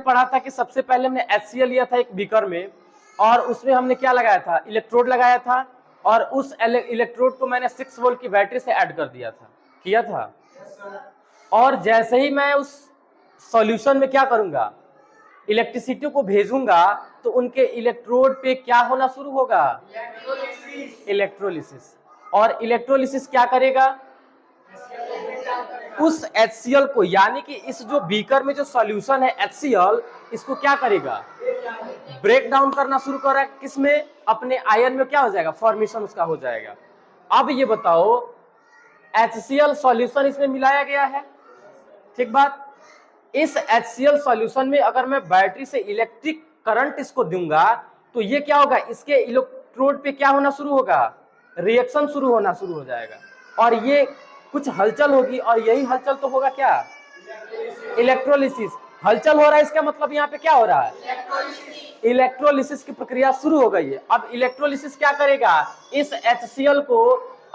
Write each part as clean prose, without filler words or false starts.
पढ़ा था कि सबसे पहले हमने HCl लिया था एक बीकर में और उसमें हमने क्या लगाया था, इलेक्ट्रोड लगाया था और उस इलेक्ट्रोड को मैंने 6 वोल्ट की बैटरी से ऐड कर दिया था, किया था। और जैसे ही मैं उस सॉल्यूशन में क्या करूंगा, इलेक्ट्रिसिटी को भेजूंगा तो उनके इलेक्ट्रोड पे क्या होना शुरू होगा, इलेक्ट्रोलिसिस। और इलेक्ट्रोलिसिस क्या करेगा, उस HCl को, यानी कि इस जो बीकर में जो सॉल्यूशन है HCl, इसको क्या करेगा, ब्रेक डाउन करना शुरू कर रहा है। किसमें, अपने आयन में क्या हो जाएगा, फॉर्मेशन उसका हो जाएगा। अब ये बताओ HCl सॉल्यूशन इसमें मिलाया गया है, ठीक बात। इस HCl सॉल्यूशन में अगर मैं बैटरी से इलेक्ट्रिक करंट इसको दूंगा तो ये क्या होगा, इसके इलेक्ट्रोड पे क्या होना शुरू होगा, रिएक्शन शुरू होना शुरू हो जाएगा और ये कुछ हलचल होगी और यही हलचल तो होगा क्या, इलेक्ट्रोलिसिस। हलचल हो रहा है, इसका मतलब यहाँ पे क्या हो रहा है, इलेक्ट्रोलिसिस की प्रक्रिया शुरू हो गई है। अब इलेक्ट्रोलिसिस क्या करेगा, इस HCl को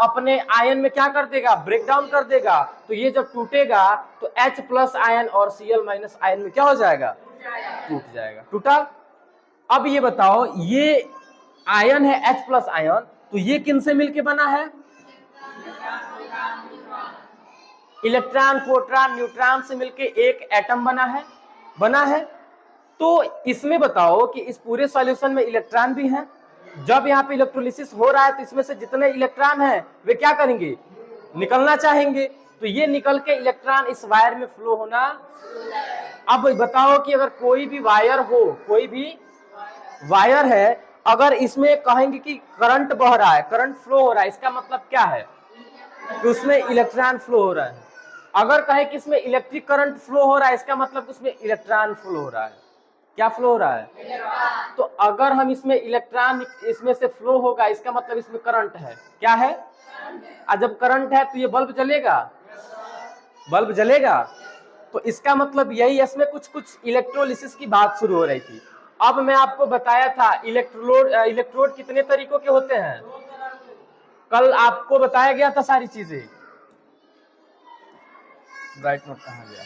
अपने आयन में क्या कर देगा, ब्रेक डाउन कर देगा। तो ये जब टूटेगा तो H प्लस आयन और Cl माइनस आयन में क्या हो जाएगा, टूट जाएगा, टूटा। अब ये बताओ, ये आयन है H प्लस आयन, तो ये किन से मिलके बना है, इलेक्ट्रॉन प्रोटॉन न्यूट्रॉन से मिलके एक एटम बना है। तो इसमें बताओ कि इस पूरे सॉल्यूशन में इलेक्ट्रॉन भी हैं। जब यहाँ पे इलेक्ट्रोलिसिस हो रहा है तो इसमें से जितने इलेक्ट्रॉन हैं वे क्या करेंगे, निकलना चाहेंगे। तो ये निकल के इलेक्ट्रॉन इस वायर में फ्लो होना। अब बताओ कि अगर कोई भी वायर हो, कोई भी वायर है, अगर इसमें कहेंगे कि करंट बह रहा है, करंट फ्लो हो रहा है, इसका मतलब क्या है कि उसमें इलेक्ट्रॉन फ्लो हो रहा है। अगर कहें कि इसमें इलेक्ट्रिक करंट फ्लो हो रहा है, इसका मतलब उसमें इलेक्ट्रॉन फ्लो हो रहा है। क्या फ्लो हो रहा है, तो अगर हम इसमें इलेक्ट्रॉन इसमें से फ्लो होगा, इसका मतलब इसमें करंट है, क्या है, और जब करंट है तो ये बल्ब जलेगा, बल्ब जलेगा। तो इसका मतलब यही, इसमें कुछ इलेक्ट्रोलिसिस की बात शुरू हो रही थी। अब मैं आपको बताया था इलेक्ट्रोड कितने तरीकों के होते हैं, कल आपको बताया गया था सारी चीजें। ब्राइट नोट कहाँ गया,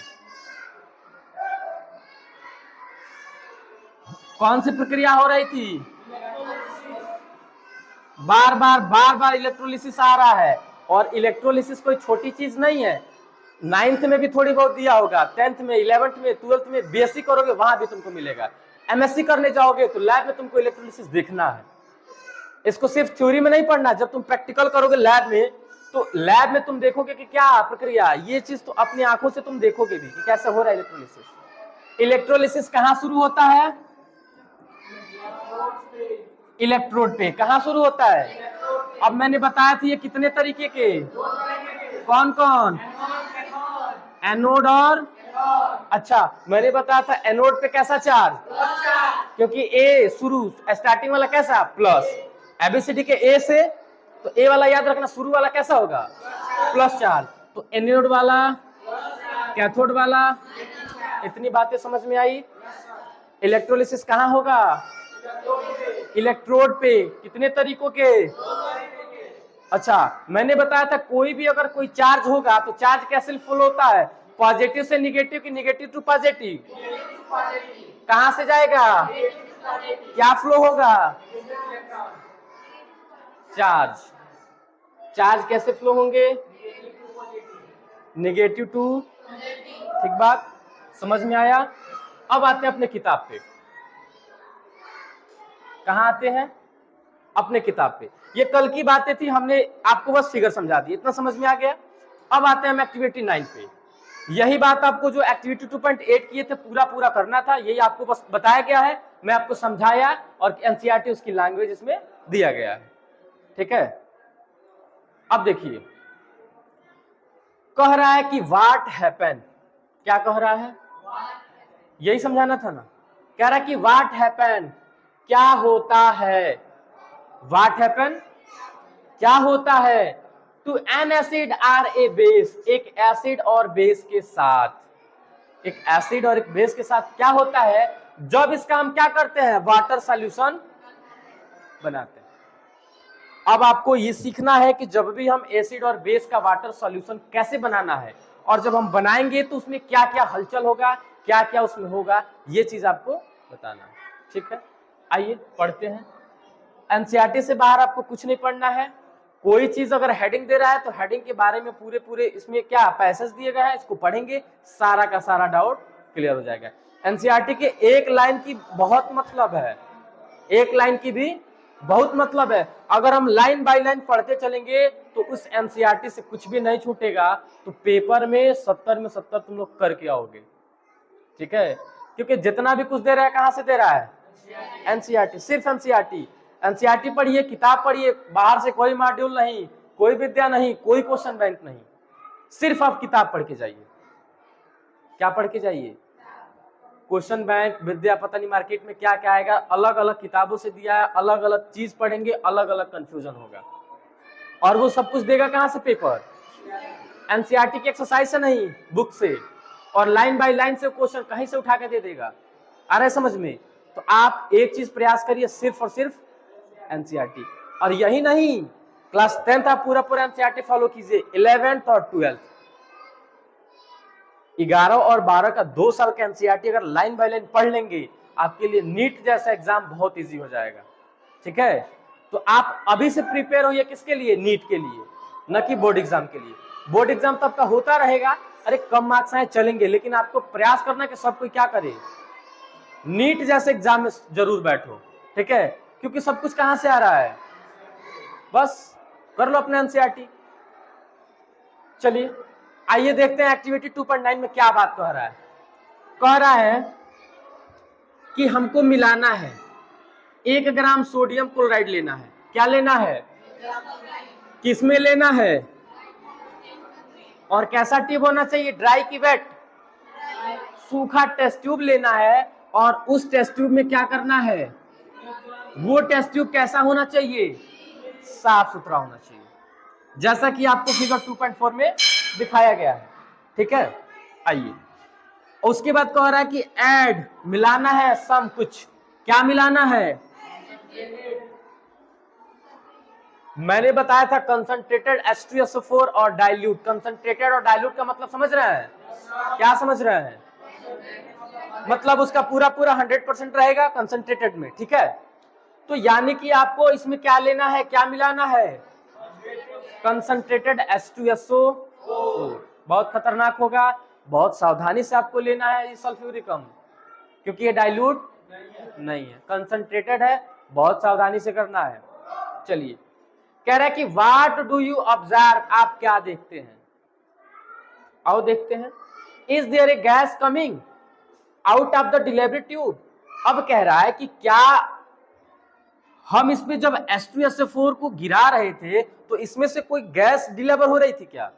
कौन सी प्रक्रिया हो रही थी, बार बार इलेक्ट्रोलिसिस आ रहा है। और इलेक्ट्रोलिसिस कोई छोटी चीज नहीं है। 9th में भी थोड़ी बहुत दिया होगा, 10th में, 11th में, 12th में बीएससी करोगे वहां भी तुमको मिलेगा। एमएससी करने जाओगे तो लैब में तुमको इलेक्ट्रोलिसिस देखना है। इसको सिर्फ थ्योरी में नहीं पढ़ना, जब तुम प्रैक्टिकल करोगे लैब में तो लैब में तुम देखोगे कि क्या प्रक्रिया, ये चीज तो अपनी आंखों से तुम देखोगे भी कि कैसे हो रहा है इलेक्ट्रोलिसिस। इलेक्ट्रोलिसिस कहाँ शुरू होता है, इलेक्ट्रोड पे। कहाँ शुरू होता है, अब मैंने बताया था ये कितने तरीके के, कौन कौन, एनोड और, अच्छा मैंने बताया था एनोड पे कैसा चार्ज, क्योंकि ए शुरू स्टार्टिंग वाला कैसा प्लस, एबीसीडी के ए से, तो ए वाला याद रखना, शुरू वाला कैसा होगा प्लस चार्ज। तो एनोड वाला, कैथोड वाला, इतनी बातें समझ में आई। इलेक्ट्रोलिसिस कहाँ होगा, इलेक्ट्रोड पे। कितने तरीकों के, अच्छा मैंने बताया था कोई भी अगर कोई चार्ज होगा तो चार्ज कैसे फ्लो होता है, पॉजिटिव से निगेटिव की निगेटिव टू पॉजिटिव। कहां से जाएगा, क्या फ्लो होगा, चार्ज। चार्ज कैसे फ्लो होंगे, निगेटिव टू, ठीक बात, समझ में आया। अब आते हैं अपने किताब पे, कहां आते हैं, अपने किताब पे। ये कल की बातें थी, हमने आपको बस फिगर समझा दी, इतना समझ में आ गया। अब आते हैं हम एक्टिविटी 9 पे। यही बात आपको जो एक्टिविटी 2.8 किए थे पूरा करना था, यही आपको बस बताया गया है, मैं आपको समझाया और एनसीईआरटी उसकी लैंग्वेज इसमें दिया गया है, ठीक है। अब देखिए कह रहा है कि व्हाट हैपन, क्या कह रहा है, यही समझाना था ना। कह रहा है कि व्हाट हैपन, क्या होता है, व्हाट हैपन, क्या होता है, to an acid or a base, एक एसिड और बेस के साथ, एक एसिड और एक बेस के साथ क्या होता है, जब इसका हम क्या करते हैं, वाटर सॉल्यूशन बनाते हैं। अब आपको ये सीखना है कि जब भी हम एसिड और बेस का वाटर सॉल्यूशन कैसे बनाना है, और जब हम बनाएंगे तो उसमें क्या क्या हलचल होगा, क्या क्या उसमें होगा, ये चीज आपको बताना है। ठीक है, आइए पढ़ते हैं। एनसीईआरटी से बाहर आपको कुछ नहीं पढ़ना है। कोई चीज अगर हेडिंग दे रहा है तो हेडिंग के बारे में पूरे इसमें क्या पैसेज दिए गए हैं, इसको पढ़ेंगे, सारा का सारा डाउट क्लियर हो जाएगा। एनसीईआरटी के एक लाइन की बहुत मतलब है, एक लाइन की भी बहुत मतलब है। अगर हम लाइन बाय लाइन पढ़ते चलेंगे तो उस एनसीईआरटी से कुछ भी नहीं छूटेगा, तो पेपर में 70 में 70 तुम लोग करके आओगे। ठीक है, क्योंकि जितना भी कुछ दे रहा है कहां से दे रहा है, एनसीईआरटी, सिर्फ एनसीईआरटी। एनसीईआरटी पढ़िए, किताब पढ़िए, बाहर से कोई मॉड्यूल नहीं, कोई विद्या नहीं, कोई क्वेश्चन बैंक नहीं, सिर्फ आप किताब पढ़ के जाइए। क्या पढ़ के जाइए, क्वेश्चन बैंक, विद्या, पता नहीं मार्केट में क्या क्या आएगा, अलग अलग किताबों से दिया है, अलग अलग चीज पढ़ेंगे, अलग अलग कंफ्यूजन होगा। और वो सब कुछ देगा कहां से, पेपर, एनसीईआरटी की एक्सरसाइज से नहीं, बुक से, और लाइन बाय लाइन से क्वेश्चन कहीं से उठा के दे देगा। आ रहा है समझ में? तो आप एक चीज प्रयास करिए, सिर्फ और सिर्फ एनसीईआरटी। और यही नहीं, क्लास 10th आप पूरा एनसीईआरटी फॉलो कीजिए, 11th और 12th, 11 और 12 का 2 साल का एनसीईआरटी अगर लाइन बाय लाइन पढ़ लेंगे, आपके लिए नीट जैसा एग्जाम बहुत इजी हो जाएगा। ठीक है, तो आप अभी से प्रिपेयर होइए, किसके लिए, नीट के लिए, न कि बोर्ड एग्जाम के लिए। बोर्ड एग्जाम तब का होता रहेगा, अरे कम मार्क्स आए चलेंगे, लेकिन आपको प्रयास करना कि सब कोई क्या करे, नीट जैसे एग्जाम में जरूर बैठो। ठीक है, क्योंकि सब कुछ कहां से आ रहा है, बस कर लो अपने एनसीईआरटी। चलिए आइए देखते हैं एक्टिविटी 2.9 में क्या बात कह रहा है। कह रहा है कि हमको मिलाना है 1 ग्राम सोडियम क्लोराइड लेना है। क्या लेना है, किसमें लेना है, और कैसा ट्यूब होना चाहिए, ड्राई की वेट, सूखा टेस्ट ट्यूब लेना है। और उस टेस्ट ट्यूब में क्या करना है, वो टेस्ट ट्यूब कैसा होना चाहिए, साफ सुथरा होना चाहिए, जैसा कि आपको फिगर 2.4 में दिखाया गया है। ठीक है, आइए उसके बाद कह रहा है कि ऐड, मिलाना है सम कुछ। क्या मिलाना है, मैंने बताया था कंसंट्रेटेड H2SO4 और डाइल्यूट। कंसंट्रेटेड और डाइल्यूट का मतलब समझ रहे हैं, क्या समझ रहे हैं, मतलब उसका पूरा 100% रहेगा कंसंट्रेटेड में। ठीक है, तो यानी कि आपको इसमें क्या लेना है, क्या मिलाना है, कंसंट्रेटेड H2SO4। बहुत खतरनाक होगा, बहुत सावधानी से आपको लेना है ये सल्फ्यूरिकम, क्योंकि ये डाइल्यूट नहीं है, कंसंट्रेटेड है, बहुत सावधानी से करना है। चलिए कह रहा है कि व्हाट डू यू ऑब्जर्व, आप क्या देखते हैं, आओ देखते हैं। Is there a gas coming out of the delivery tube. अब कह रहा है कि क्या हम इसमें जब H2SO4 को गिरा रहे थे तो इसमें से कोई गैस डिलीवर हो रही थी क्या।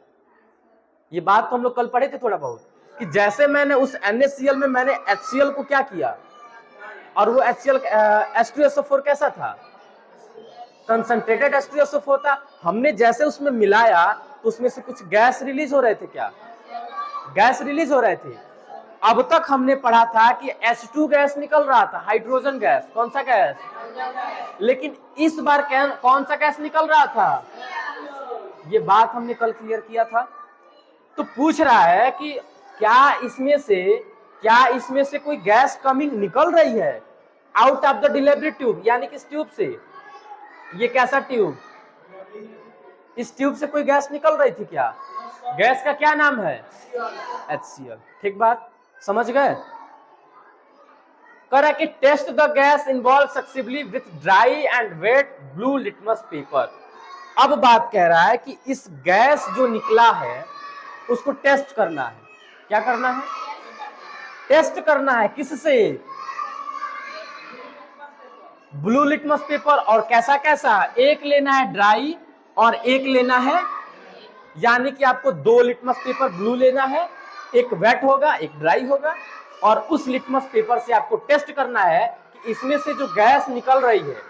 ये बात तो हम लोग कल पढ़े थे थोड़ा बहुत, कि जैसे मैंने उस NaCl में मैंने HCl को क्या किया, और वो HCl H2SO4 कैसा था, कंसंट्रेटेड H2SO4 था। हमने जैसे उसमें मिलाया तो उसमें से कुछ गैस रिलीज हो रहे थे, क्या गैस रिलीज हो रहे थे। अब तक हमने पढ़ा था कि H2 गैस निकल रहा था, हाइड्रोजन गैस, कौन सा गैस, लेकिन इस बार कौन सा गैस निकल रहा था, ये बात हमने कल क्लियर किया था। तो पूछ रहा है कि क्या इसमें से कोई गैस कमिंग निकल रही है out of the delivery tube, यानी कि इस ट्यूब से, ये कैसा ट्यूब, इस ट्यूब से कोई गैस निकल रही थी क्या, गैस का क्या नाम है, HCl। ठीक बात, समझ गए। कह रहा है कि test the gas involve successively with dry and wet blue litmus paper. अब बात कह रहा है कि इस गैस जो निकला है उसको टेस्ट करना है। क्या करना है, टेस्ट करना है, किससे, ब्लू लिटमस पेपर। और कैसा कैसा, एक लेना है ड्राई और एक लेना है, यानी कि आपको 2 लिटमस पेपर ब्लू लेना है, एक वेट होगा एक ड्राई होगा, और उस लिटमस पेपर से आपको टेस्ट करना है कि इसमें से जो गैस निकल रही है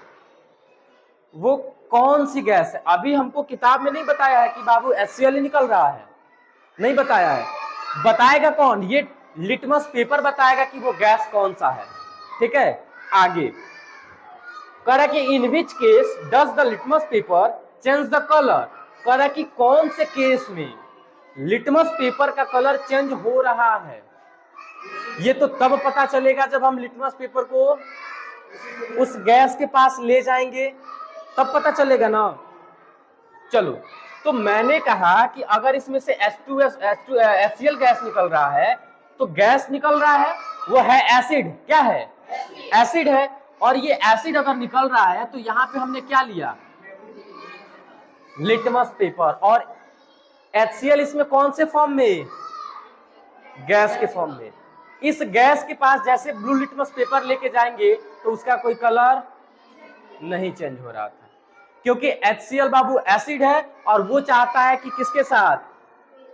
वो कौन सी गैस है। अभी हमको किताब में नहीं बताया है कि बाबू HCl ही निकल रहा है, नहीं बताया है, बताएगा कौन, ये लिटमस पेपर बताएगा कि वो गैस कौन सा है। ठीक है, आगे कह रहा कि in which case does the litmus paper change the colour. कह रहा कि कौन से केस में लिटमस पेपर का कलर चेंज हो रहा है, ये तो तब पता चलेगा जब हम लिटमस पेपर को उस गैस के पास ले जाएंगे, तब पता चलेगा ना। चलो, तो मैंने कहा कि अगर इसमें से HCl गैस निकल रहा है, तो गैस निकल रहा है वो है एसिड। क्या है? एसिड है। और ये एसिड अगर निकल रहा है तो यहां पे हमने क्या लिया? Litmus paper. और HCl इसमें कौन से फॉर्म में? गैस के फॉर्म में। इस गैस के पास जैसे ब्लू लिटमस पेपर लेके जाएंगे तो उसका कोई कलर नहीं चेंज हो रहा था, क्योंकि HCl बाबू एसिड है और वो चाहता है कि किसके साथ?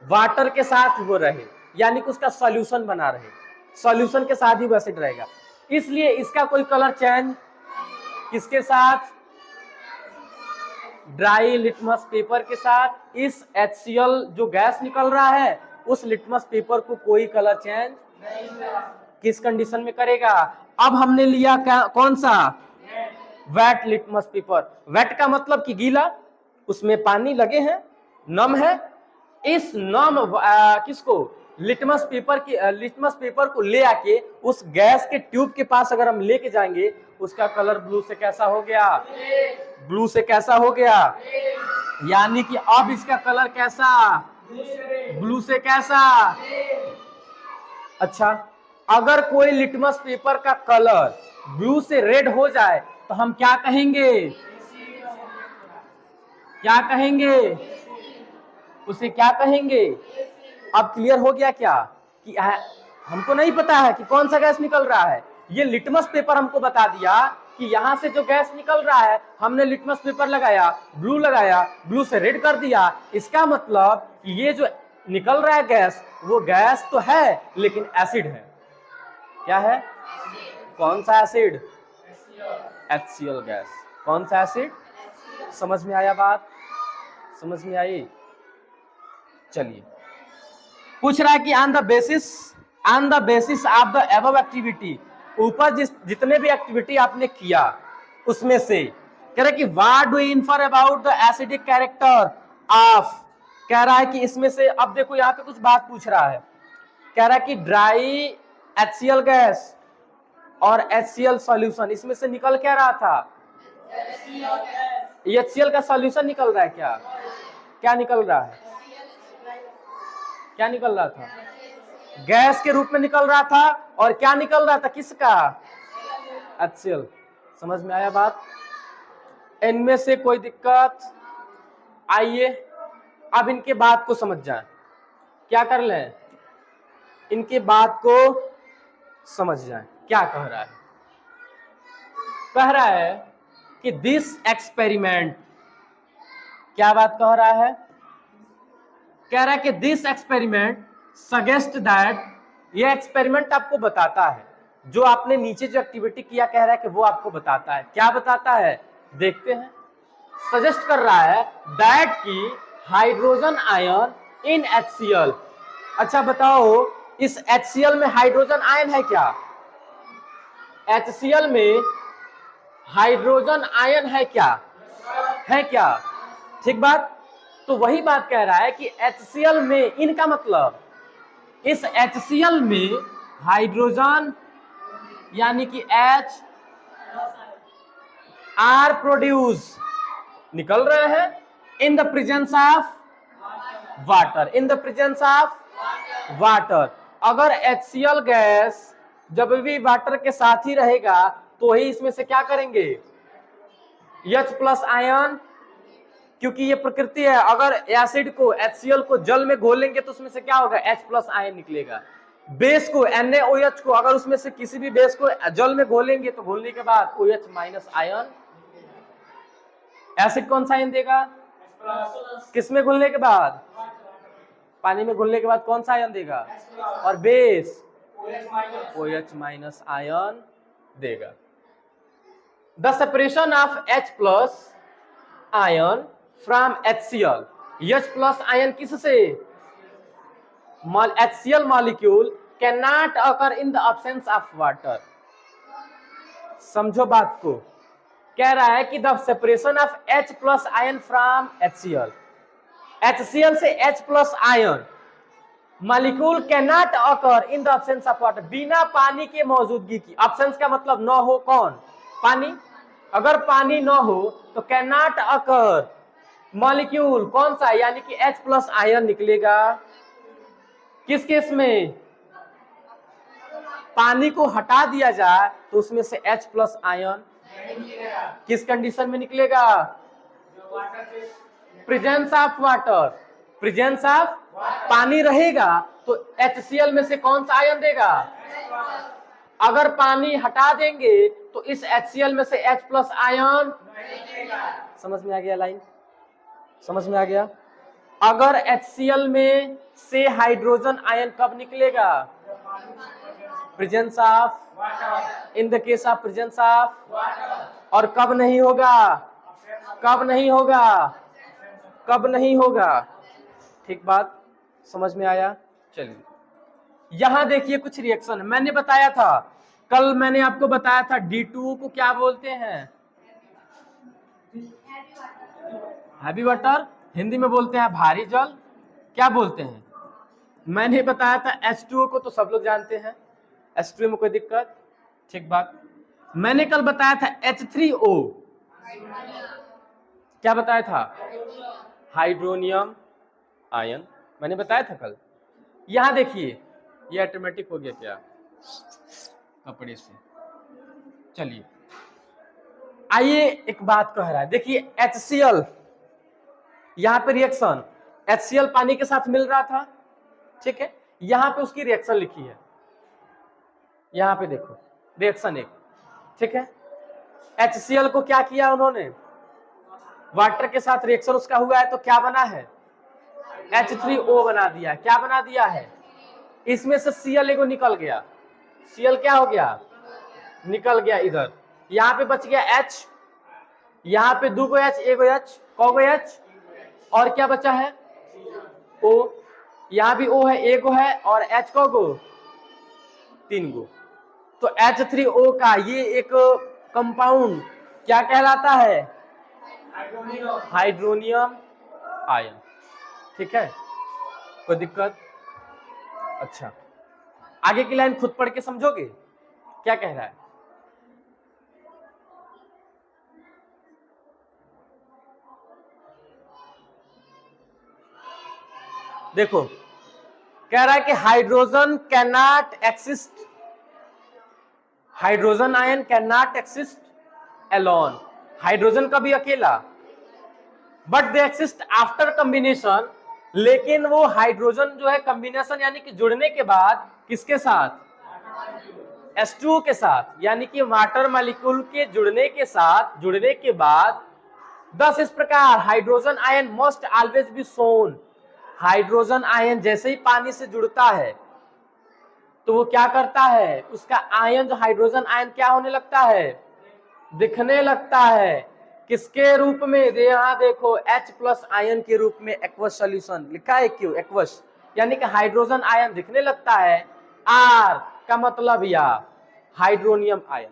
वाटर के साथ वो रहे, यानी कि उसका सॉल्यूशन बना रहे, सॉल्यूशन के साथ ही वो एसिड रहेगा। इसलिए इसका कोई कलर चेंज किसके साथ? ड्राई लिटमस पेपर के साथ। इस HCl जो गैस निकल रहा है उस लिटमस पेपर को कोई कलर चेंज किस कंडीशन में करेगा? अब हमने लिया कौन सा? Wait litmus paper. वेट का मतलब कि गीला, उसमें पानी लगे हैं, नम है। इस नम किसको? लिटमस पेपर को ले आके उस गैस के ट्यूब के पास अगर हम लेके जाएंगे, उसका कलर ब्लू से कैसा हो गया? ब्लू से कैसा हो गया? यानी कि अब इसका कलर कैसा? ब्लू से कैसा? अच्छा, अगर कोई लिटमस पेपर का कलर ब्लू से रेड हो जाए तो हम क्या कहेंगे? क्या कहेंगे? उसे क्या कहेंगे? अब क्लियर हो गया क्या कि हमको नहीं पता है कि कौन सा गैस निकल रहा है, ये लिटमस पेपर हमको बता दिया कि यहां से जो गैस निकल रहा है, हमने लिटमस पेपर लगाया, ब्लू से रेड कर दिया। इसका मतलब ये जो निकल रहा है गैस, वो गैस तो है लेकिन एसिड है। क्या है? कौन सा एसिड? HCl gas. कौन सा एसिड? समझ में आया बात? समझ में आई? चलिए, पूछ रहा है कि on the basis of the above activity, ऊपर जितने भी एक्टिविटी आपने किया उसमें से कह रहा है कि what do you infer about the acidic character of, कह रहा है कि इसमें से, अब देखो यहाँ पे कुछ बात पूछ रहा है, कह रहा है कि ड्राई HCl गैस और HCl सॉल्यूशन, इसमें से निकल क्या रहा था? HCl का सॉल्यूशन निकल रहा है। क्या निकल रहा है? क्या निकल रहा था? गैस के रूप में निकल रहा था। और क्या निकल रहा था? किसका? HCl। समझ में आया बात? इनमें से कोई दिक्कत? आइए अब इनके बात को समझ जाएं। क्या कर लें? इनके बात को समझ जाएं। क्या कह रहा है? कह रहा है कि दिस एक्सपेरिमेंट, क्या बात कह रहा है? कह रहा है कि दिस एक्सपेरिमेंट सजेस्ट दैट, ये एक्सपेरिमेंट आपको बताता है, जो आपने नीचे जो एक्टिविटी किया कह रहा है कि वो आपको बताता है। क्या बताता है? देखते हैं। सजेस्ट कर रहा है दैट की हाइड्रोजन आयन इन HCl। अच्छा बताओ, इस HCl में हाइड्रोजन आयन है क्या? HCl में हाइड्रोजन आयन है क्या? है क्या? ठीक बात। तो वही बात कह रहा है कि HCl में, इनका मतलब इस HCl में हाइड्रोजन यानी कि H आर प्रोड्यूस निकल रहे हैं in the presence of water. In the presence of water. अगर HCl गैस जब भी वाटर के साथ ही रहेगा तो ही इसमें से क्या करेंगे? H+ आयन, क्योंकि ये प्रकृति है। अगर एसिड को, HCl को जल में घोलेंगे तो उसमें से क्या होगा? H+ आयन निकलेगा। बेस को, NaOH को, अगर उसमें से किसी भी बेस को जल में घोलेंगे तो घोलने के बाद OH- आयन, एसिड कौन सा आयन देगा? किसमें घुलने के बाद? पानी में घुलने के बाद कौन सा आयन देगा? और बेस OH- आयन देगा। The separation of H+ ion from HCl, H+ ion किससे? HCl molecule can not occur in the absence of water. समझो बात को। कह रहा है कि the separation of H+ ion from HCl, HCl से H+ ion molecule can not occur in the absence of water, बिना पानी के मौजूदगी की। एब्सेंस का मतलब न हो, कौन? पानी। अगर पानी न हो तो कैन नॉट अकर मॉलिक्यूल कौन सा, यानी कि H प्लस आयन निकलेगा। किस केस में? पानी को हटा दिया जाए तो उसमें से H प्लस आयन किस कंडीशन में निकलेगा? Presence of water. Presence of पानी रहेगा तो HCl में से कौन सा आयन देगा? अगर पानी हटा देंगे तो इस HCl में से H प्लस आयन, समझ में आ गया लाइन? समझ में आ गया? अगर HCl में से हाइड्रोजन आयन कब निकलेगा? Presence of, in the case of presence of. और कब नहीं होगा? कब नहीं होगा? कब नहीं होगा? ठीक बात, समझ में आया? चलिए यहां देखिए कुछ रिएक्शन मैंने बताया था, कल मैंने आपको बताया था D2 को क्या बोलते हैं? हैवी वाटर, हिंदी में बोलते हैं भारी जल। क्या बोलते हैं? मैंने बताया था H2O को तो सब लोग जानते हैं, H2O में कोई दिक्कत? ठीक बात। मैंने कल बताया था H3O, क्या बताया था? हाइड्रोनियम आयन, मैंने बताया था कल। यहां देखिए ये ऑटोमेटिक हो गया क्या कपड़े से। चलिए आइए एक बात कह रहा है, देखिए HCl, यहां पे रिएक्शन HCl पानी के साथ मिल रहा था, ठीक है। यहां पे उसकी रिएक्शन लिखी है, यहां पे देखो रिएक्शन एक, ठीक है। HCl को क्या किया उन्होंने? वाटर के साथ रिएक्शन उसका हुआ है तो क्या बना है? H3O बना दिया। क्या बना दिया है? इसमें से Cl एगो निकल गया, Cl क्या हो गया? निकल गया इधर। यहां पे बच गया H, यहां पे 2 H, 1 H, कौगो H, और क्या बचा है? O। यहां भी O है, 1 है, और H कौगो? 3 गो। तो H3O का ये एक कंपाउंड क्या कहलाता है? हाइड्रोनियम आयन, ठीक है। कोई दिक्कत? अच्छा, आगे की लाइन खुद पढ़ के समझोगे क्या कह रहा है? देखो कह रहा है कि hydrogen can not exist, hydrogen ion can not exist alone, hydrogen कभी अकेला, but they exist after combination, लेकिन वो हाइड्रोजन जो है कॉम्बिनेशन यानी कि जुड़ने के बाद किसके साथ? H2O के साथ, यानी कि वाटर मॉलिक्यूल के जुड़ने के साथ, जुड़ने के बाद दस इस प्रकार hydrogen ion must always be shown. Hydrogen ion जैसे ही पानी से जुड़ता है तो वो क्या करता है? उसका आयन जो हाइड्रोजन आयन क्या होने लगता है? दिखने लगता है। किसके रूप में? यहां देखो H प्लस आयन के रूप में एक्वस सॉल्यूशन लिखा है, क्यों एक्वस, यानी कि हाइड्रोजन आयन दिखने लगता है। R का मतलब या हाइड्रोनियम आयन,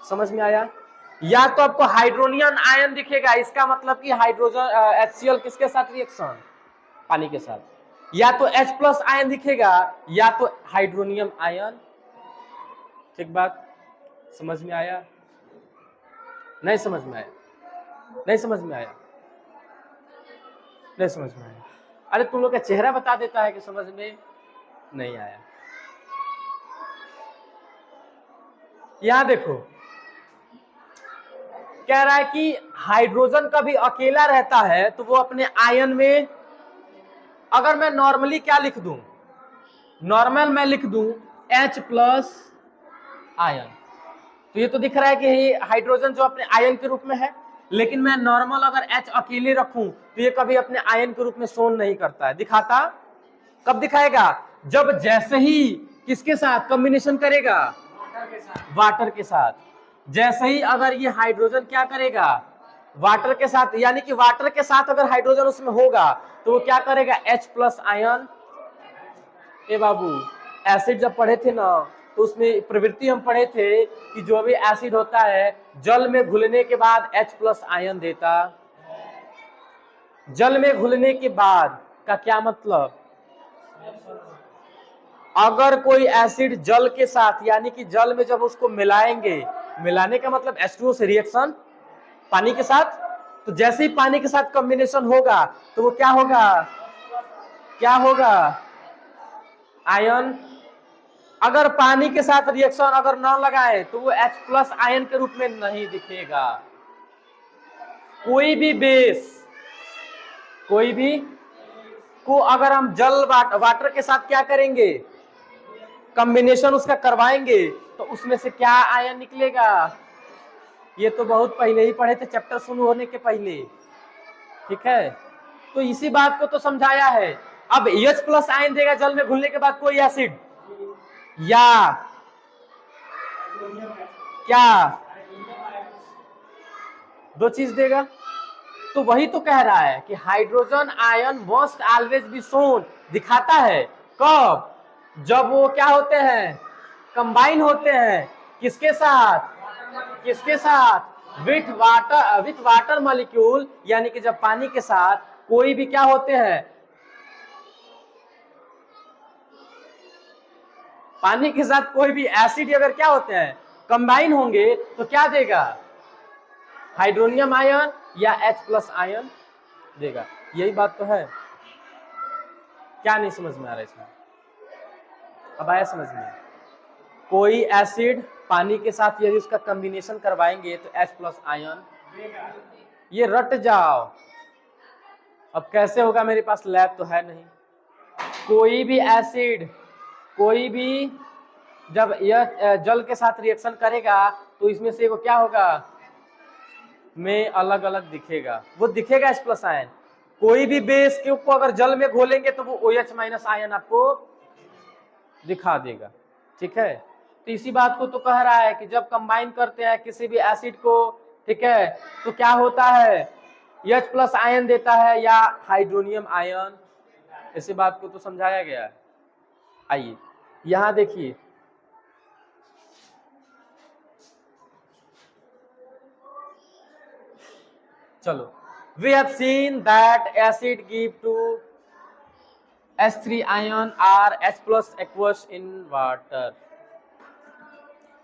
समझ में आया? या तो आपको हाइड्रोनियम आयन दिखेगा, इसका मतलब कि हाइड्रोजन HCl किसके साथ रिएक्शन? पानी के साथ। या तो H प्लस आयन दिखेगा या तो हाइड्रोनियम आयन। ठीक बात, समझ में आया? नहीं समझ में आया? नहीं समझ में आया? नहीं समझ में आया? अरे तुम लोग का चेहरा बता देता है कि समझ में नहीं आया। यहां देखो कह रहा है कि हाइड्रोजन कभी अकेला रहता है तो वो अपने आयन में, अगर मैं नॉर्मली क्या लिख दूं, नॉर्मल मैं लिख दूं H प्लस आयन, तो ये तो दिख रहा है कि हाइड्रोजन जो अपने आयन के रूप में है, लेकिन मैं नॉर्मल अगर H अकेले रखूं तो ये कभी अपने आयन के रूप में शोन नहीं करता है। दिखाता कब दिखाएगा? जब जैसे ही किसके साथ कॉम्बिनेशन करेगा? वाटर के साथ। जैसे ही अगर ये हाइड्रोजन क्या करेगा? वाटर के साथ, यानी कि वाटर के साथ अगर हाइड्रोजन उसमें होगा तो वो क्या करेगा? H plus ion. ए बाबू एसिड जब पढ़े थे ना तो उसमें प्रवृत्ति हम पढ़े थे कि जो भी एसिड होता है जल में घुलने के बाद H प्लस आयन देता। जल में घुलने के बाद का क्या मतलब? अगर कोई एसिड जल के साथ, यानी कि जल में जब उसको मिलाएंगे, मिलाने का मतलब H2O से रिएक्शन पानी के साथ, तो जैसे ही पानी के साथ कॉम्बिनेशन होगा तो वो क्या होगा, क्या होगा, आयन। अगर पानी के साथ रिएक्शन अगर न लगाए तो वो H+ आयन के रूप में नहीं दिखेगा। कोई भी बेस, कोई भी को अगर हम जल वाटर के साथ क्या करेंगे, कॉम्बिनेशन उसका करवाएंगे, तो उसमें से क्या आयन निकलेगा। ये तो बहुत पहले ही पढ़े थे, चैप्टर शुरू होने के पहले, ठीक है। तो इसी बात को तो समझाया है। अब H+ आयन देगा जल में घुलने के बाद कोई एसिड, या क्या, दो चीज देगा। तो वही तो कह रहा है कि hydrogen ion must always be shown, दिखाता है कब, जब वो क्या होते हैं, कंबाइन होते हैं, किसके साथ, किसके साथ, विथ वाटर मॉलिक्यूल, यानी कि जब पानी के साथ कोई भी क्या होते हैं, पानी के साथ कोई भी एसिड अगर क्या होते हैं, कंबाइन होंगे, तो क्या देगा, हाइड्रोनियम आयन या H+ आयन देगा। यही बात तो है। क्या नहीं समझ में आ रहा है इसमें, अब आया समझ में। कोई एसिड पानी के साथ यदि उसका कॉम्बिनेशन करवाएंगे तो H+ आयन, ये रट जाओ। अब कैसे होगा, मेरे पास लैब तो है नहीं। कोई भी एसिड, कोई भी जब यह जल के साथ रिएक्शन करेगा तो इसमें से वो क्या होगा, में अलग अलग दिखेगा, वो दिखेगा H+ आयन। कोई भी बेस के को अगर जल में घोलेंगे तो वो OH- आयन आपको दिखा देगा, ठीक है। तो इसी बात को तो कह रहा है कि जब कंबाइन करते हैं किसी भी एसिड को, ठीक है, तो क्या होता है, H+ आयन देता है या हाइड्रोनियम आयन। इसी बात को तो समझाया गया है। आइए यहां देखिए, चलो, we have seen that acid give to H3 ion or H+ aqueous in water।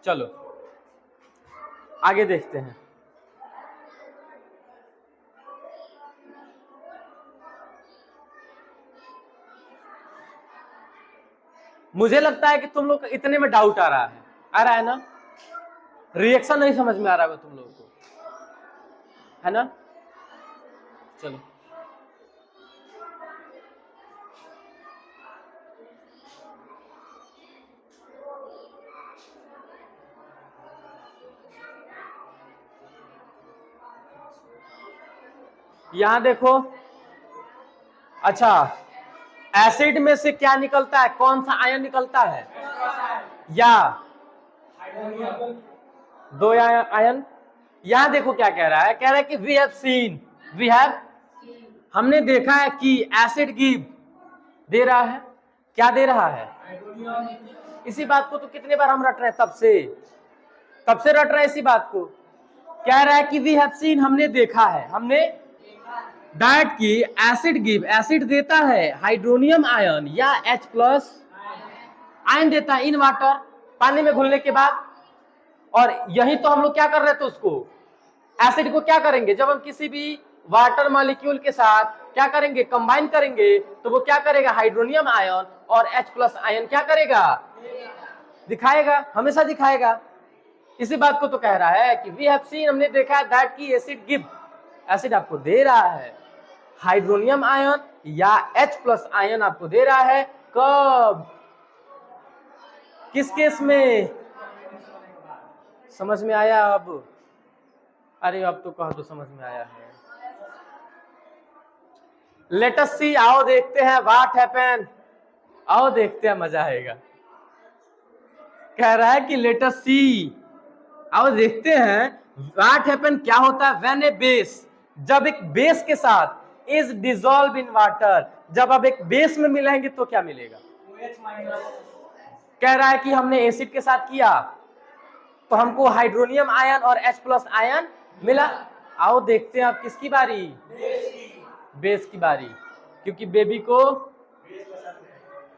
चलो आगे देखते हैं। मुझे लगता है कि तुम लोग इतने में डाउट आ रहा है ना, रिएक्शन नहीं समझ में आ रहा है तुम लोगों को, है ना। चलो यहां देखो, अच्छा, एसिड में से क्या निकलता है, कौन सा आयन निकलता है, या दो आयन। यहां देखो क्या कह रहा है, कह रहा है कि we have seen, we have, हमने देखा है कि एसिड गिव दे रहा है, क्या दे रहा है, इसी बात को तो कितने बार हम रट रहे हैं, तब से रट रहे हैं इसी बात को। कह रहा है कि वी हैव सीन, हमने देखा है, हमने दैट की एसिड गिव, एसिड देता है हाइड्रोनियम आयन या H+ आयन देता है इन वाटर, पानी में घुलने के बाद। और यही तो हम लोग क्या कर रहे थे, उसको एसिड को क्या करेंगे, जब हम किसी भी वाटर मॉलिक्यूल के साथ क्या करेंगे, कंबाइन करेंगे, तो वो क्या करेगा, हाइड्रोनियम आयन और H+ आयन क्या करेगा, दिखाएगा, हमेशा दिखाएगा। इसी बात को तो कह रहा है कि वी हैव सीन, हमने देखा है दैट की एसिड गिव, एसिड आपको दे रहा है हाइड्रोनियम आयन या H+ आयन आपको दे रहा है, कब, किस केस में, समझ में आया अब, अरे अब तो कह दो समझ में आया है। लेट अस सी, आओ देखते हैं व्हाट हैपन, आओ देखते हैं, मजा आएगा। कह रहा है कि लेट अस सी, आओ देखते हैं व्हाट हैपन, क्या होता है, व्हेन ए बेस, जब एक बेस के साथ इज डिसॉल्व इन वाटर, जब अब एक बेस में मिलेंगे तो क्या मिलेगा, कह रहा है कि हमने एसिड के साथ किया तो हमको हाइड्रोनियम आयन और H+ आयन मिला। आओ देखते हैं अब किसकी बारी, बेस की बारी, क्योंकि बेबी को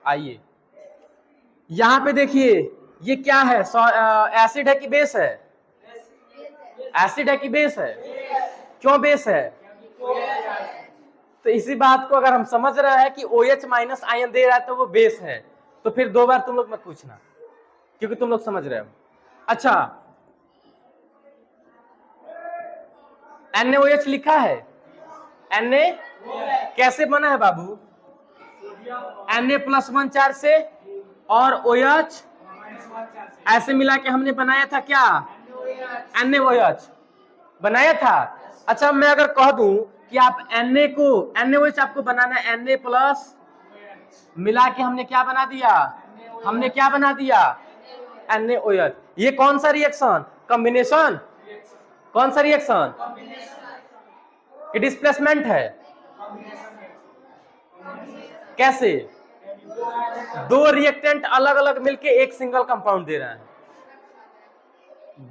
आइए यहां पे देखिए, ये क्या है, एसिड है कि बेस है? एसिड है कि बेस है? क्यों बेस है? तो इसी बात को अगर हम समझ रहे हैं कि OH माइनस आयन दे रहा है तो वो बेस है, तो फिर दो बार तुम लोग मत पूछना, क्योंकि तुम लोग समझ रहे हो। अच्छा, NaOH लिखा है, Na कैसे बना है बाबू? Na+1 चार्ज से और OH ऐसे मिला के हमने बनाया था क्या? NaOH बनाया था। अच्छा, मैं अगर कह दूं कि आप NaOH आपको बनाना है, Na प्लस मिला के हमने क्या बना दिया? हमने क्या बना दिया? NaOH। ये कौन सा रिएक्शन? कॉम्बिनेशन। कौन सा रिएक्शन? ये डिस्प्लेसमेंट है। कैसे? दो रिएक्टेंट अलग अलग मिलके एक सिंगल कंपाउंड दे रहा है।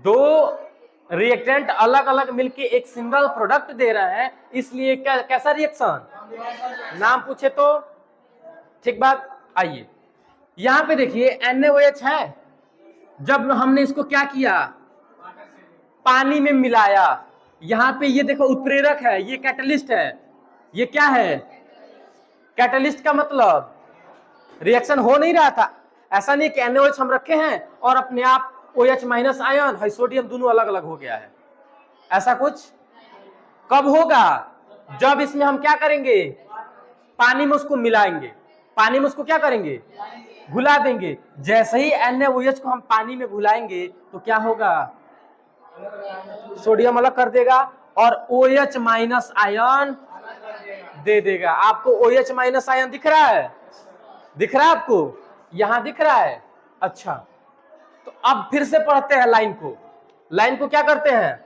दो रिएक्टेंट अलग अलग मिलके एक सिंगल प्रोडक्ट दे रहा है, इसलिए क्या, कैसा रिएक्शन? नाम पूछे तो ठीक बात। आइए यहां पे देखिए, NaOH है, जब हमने इसको क्या किया? पानी में मिलाया। यहां पे ये देखो उत्प्रेरक है, ये कैटलिस्ट है। ये क्या है? कैटलिस्ट का मतलब रिएक्शन हो नहीं रहा था। ऐसा नहीं कि NaOH हम रखे हैं और अपने आप OH माइनस आयन है सोडियम दोनों अलग अलग हो गया है, ऐसा कुछ कब होगा? जब इसमें हम क्या करेंगे? पानी में उसको मिलाएंगे। पानी में उसको क्या करेंगे? घुला देंगे। जैसे ही NaOH को हम पानी में घुलाएंगे तो क्या होगा? सोडियम अलग कर देगा और OH माइनस आयन दे देगा। आपको OH माइनस आयन दिख रहा है? दिख रहा है आपको? यहां दिख रहा है। अच्छा, तो अब फिर से पढ़ते हैं लाइन को। लाइन को क्या करते हैं?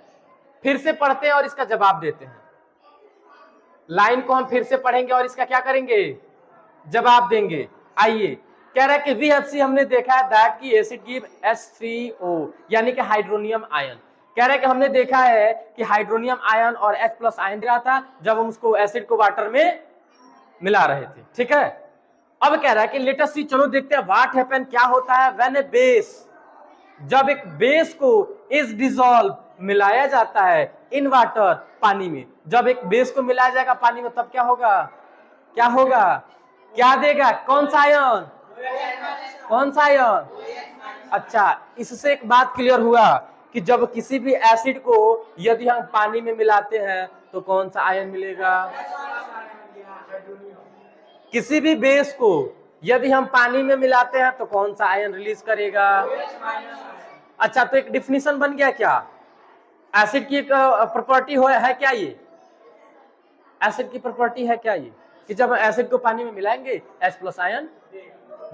फिर से पढ़ते हैं और इसका जवाब देते हैं। लाइन को हम फिर से पढ़ेंगे और इसका क्या करेंगे? जवाब देंगे। आइए, कह रहा है कि VHC हमने देखा है दैट की एसिड गिव H3O, यानी कि हाइड्रोनियम आयन। कह रहा है कि हमने देखा है कि हाइड्रोनियम आयन और H प्लस आयन दिया था जब हम उसको एसिड को वाटर में मिला रहे थे। ठीक है, अब कह रहा है कि लेट अस सी, चलो देखते हैं व्हाट हैपन, क्या होता है व्हेन ए बेस, जब एक बेस को इज डिसॉल्व मिलाया जाता है इन वाटर, पानी में। जब एक बेस को मिलाया जाएगा पानी में तब क्या होगा? क्या होगा? क्या देगा? कौन सा आयन? कौन सा आयन? अच्छा, इससे एक बात क्लियर हुआ कि जब किसी भी एसिड को यदि हम पानी में मिलाते हैं तो कौन सा आयन मिलेगा? किसी भी बेस को यदि हम पानी में मिलाते हैं तो कौन सा आयन रिलीज करेगा? अच्छा, तो एक डिफिनीशन बन गया क्या? एसिड की एक प्रॉपर्टी है क्या ये? एसिड की प्रॉपर्टी है क्या ये कि जब एसिड को पानी में मिलाएंगे H प्लस आयन,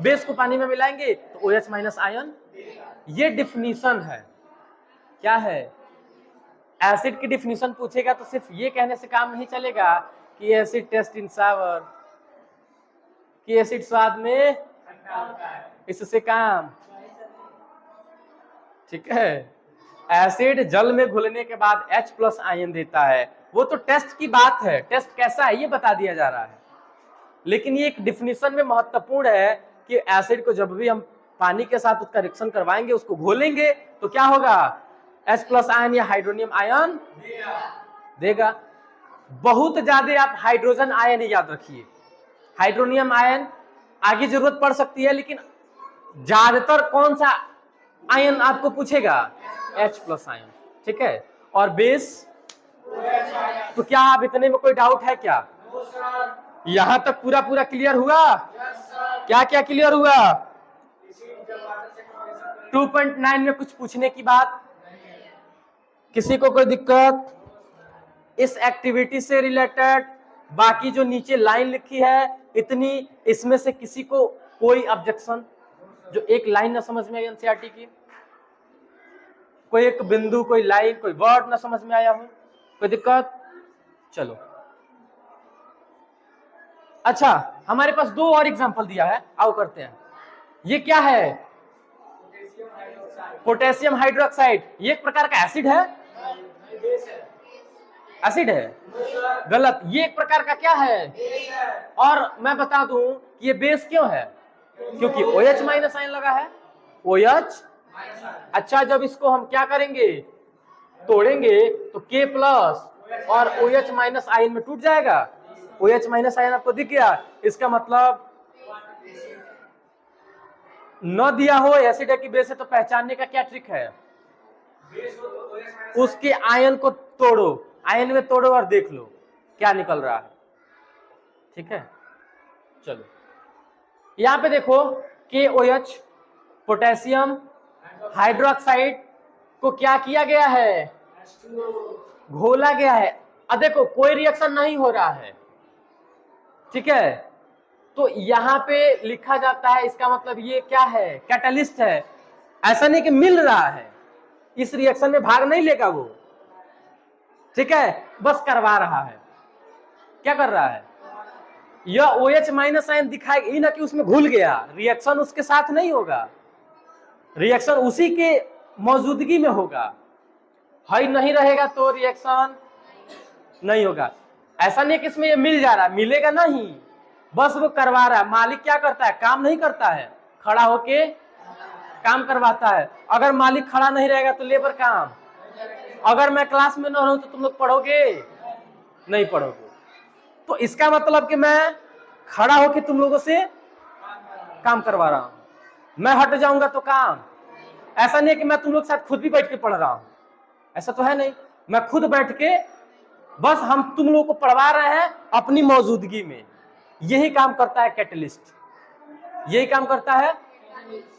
बेस को पानी में मिलाएंगे तो OH माइनस आयन। ये डिफिनीशन है। क्या है? एसिड की डिफिनीशन पूछेगा तो सिर्फ ये कहने से काम नहीं चलेगा कि एसिड टेस्ट इन सावर, कि एसिड स्वाद में, इससे काम। ठीक है, एसिड जल में घुलने के बाद H प्लस आयन देता है, वो तो टेस्ट की बात है, टेस्ट कैसा है ये बता दिया जा रहा है। लेकिन ये एक डिफिनीशन में महत्वपूर्ण है कि एसिड को जब भी हम पानी के साथ उसका रिएक्शन करवाएंगे, उसको घोलेंगे तो क्या होगा? H प्लस आयन या हाइड्रोनियम आयन देगा। बहुत ज्यादा आप हाइड्रोजन आयन याद रखिए, हाइड्रोनियम आयन आगे जरूरत पड़ सकती है, लेकिन ज्यादातर कौन सा आयन आपको पूछेगा? H plus ion. ठीक है, और बेस तो क्या आप इतने में कोई डाउट है क्या? यहां तक पूरा पूरा क्लियर हुआ? क्या क्या क्लियर हुआ? 2.9 में कुछ पूछने की बात? किसी को कोई दिक्कत इस एक्टिविटी से रिलेटेड? बाकी जो नीचे लाइन लिखी है इतनी, इसमें से किसी को कोई ऑब्जेक्शन? जो एक लाइन ना समझ में आई एनसीईआरटी की, कोई एक बिंदु, कोई लाइन, कोई वर्ड ना समझ में आया हो, कोई दिक्कत? चलो, अच्छा, हमारे पास दो और एग्जांपल दिया है, आओ करते हैं। ये क्या है? Potassium hydroxide. ये एक प्रकार का एसिड है? एसिड है? गलत, ये एक प्रकार का क्या है? और मैं बता दूं कि ये बेस क्यों है? क्योंकि OH माइनस आयन लगा है, OH। अच्छा, जब इसको हम क्या करेंगे, तोड़ेंगे तो K प्लस और OH माइनस आयन में टूट जाएगा। OH माइनस आयन आपको दिख गया, इसका मतलब न दिया हो एसिड है कि बेस है तो पहचानने का क्या ट्रिक है, उसके आयन को तोड़ो, आयन में तोड़ो और देख लो क्या निकल रहा है। ठीक है, चलो यहां पे देखो KOH पोटेशियम हाइड्रोक्साइड को क्या किया गया है, घोला गया है। अब देखो कोई रिएक्शन नहीं हो रहा है, ठीक है, तो यहां पे लिखा जाता है, इसका मतलब ये क्या है, कैटलिस्ट है। ऐसा नहीं कि मिल रहा है, इस रिएक्शन में भाग नहीं लेगा वो, ठीक है, बस करवा रहा है। क्या कर रहा है, यह OH माइनस आयन दिखाएगा, ये ना कि उसमें घुल गया, रिएक्शन उसके साथ नहीं होगा, रिएक्शन उसी के मौजूदगी में होगा। हाई नहीं रहेगा तो रिएक्शन नहीं होगा। ऐसा नहीं कि इसमें ये मिल जा रहा है, मिलेगा नहीं, बस वो करवा रहा है। मालिक क्या करता है, काम नहीं करता है, खड़ा होके काम करवाता है। अगर मालिक खड़ा नहीं रहेगा तो लेबर काम। अगर मैं क्लास में न रहूं तो तुम लोग पढ़ोगे नहीं पढ़ोगे। तो इसका मतलब कि मैं खड़ा होके तुम लोगों से काम करवा रहा हूं, मैं हट जाऊंगा तो काम। ऐसा नहीं कि मैं तुम लोग के साथ खुद भी बैठ के पढ़ रहा हूं, ऐसा तो है नहीं, मैं खुद बैठ के बस हम तुम लोगों को पढ़वा रहे हैं अपनी मौजूदगी में। यही काम करता है कैटलिस्ट, यही काम करता है।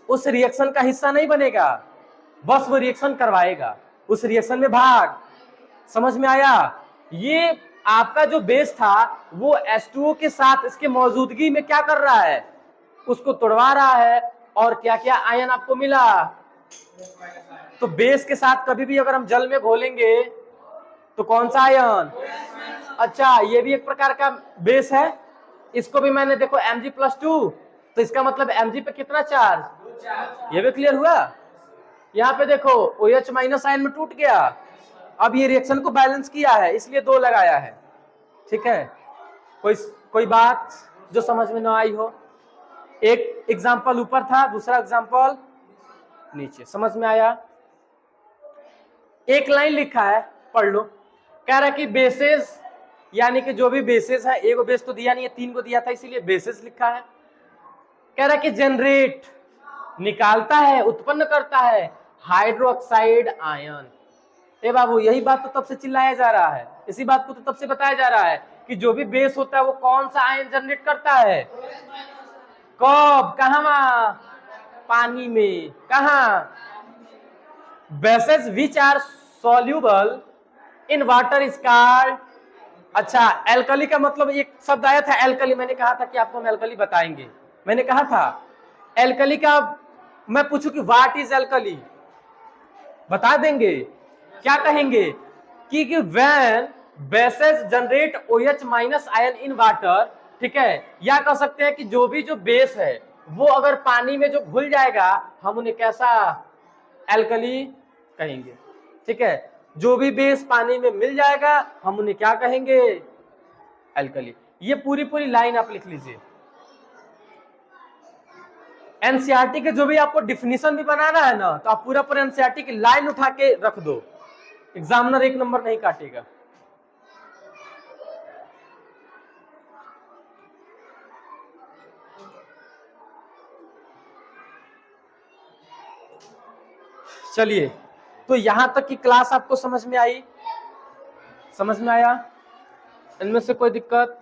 उस रिएक्शन का हिस्सा नहीं बनेगा, बस वो रिएक्शन करवाएगा, उस रिएक्शन में भाग। समझ में आया, ये आपका जो बेस था वो H2O के साथ इसके मौजूदगी में क्या कर रहा है, उसको तोड़वा रहा है। और क्या क्या आयन आपको मिला, तो बेस के साथ कभी भी अगर हम जल में घोलेंगे तो कौन सा आयन, अच्छा ये भी एक प्रकार का बेस है, इसको भी मैंने देखो Mg+2, तो इसका मतलब Mg पे कितना चार्ज, ये भी क्लियर हुआ। यहाँ पे देखो OH माइनस आयन में टूट गया, अब ये रिएक्शन को बैलेंस किया है इसलिए 2 लगाया है। ठीक है, कोई बात जो समझ में ना आई हो। एक एग्जांपल ऊपर था, दूसरा एग्जांपल नीचे, समझ में आया। एक लाइन लिखा है, पढ़ लो। कह रहा है कि बेसेस, यानी कि जो भी बेसेस है, एक बेस तो दिया नहीं है, 3 को दिया था इसीलिए बेसेस लिखा है। कह रहा है कि जनरेट, निकालता है, उत्पन्न करता है हाइड्रोक्साइड आयन। ए बाबू यही बात तो तब से चिल्लाया जा रहा है, इसी बात को तो तब से बताया जा रहा है कि जो भी बेस होता है वो कौन सा आयन जनरेट करता है, कब, कहां, पानी में, कहां, bases which are soluble in water is called. अच्छा, एल्कली का मतलब एक शब्द आया था एल्कली, मैंने कहा था कि आपको हम एल्कली बताएंगे, मैंने कहा था एल्कली का। मैं पूछूं कि व्हाट इज एल्कली, बता देंगे, क्या कहेंगे कि when bases generate OH minus ion in water. ठीक है, या कह सकते हैं कि जो भी जो बेस है वो अगर पानी में जो घुल जाएगा हम उन्हें कैसा, एल्कली कहेंगे। ठीक है, जो भी बेस पानी में मिल जाएगा हम उन्हें क्या कहेंगे, एल्कली। ये पूरी लाइन आप लिख लीजिए। एनसीईआरटी के जो भी आपको डिफिनीशन भी बनाना है ना, तो आप पूरा एनसीईआरटी की लाइन उठा के रख दो, एग्जामिनर 1 नंबर नहीं काटेगा। चलिए, तो यहां तक की क्लास आपको समझ में आई, समझ में आया, इनमें से कोई दिक्कत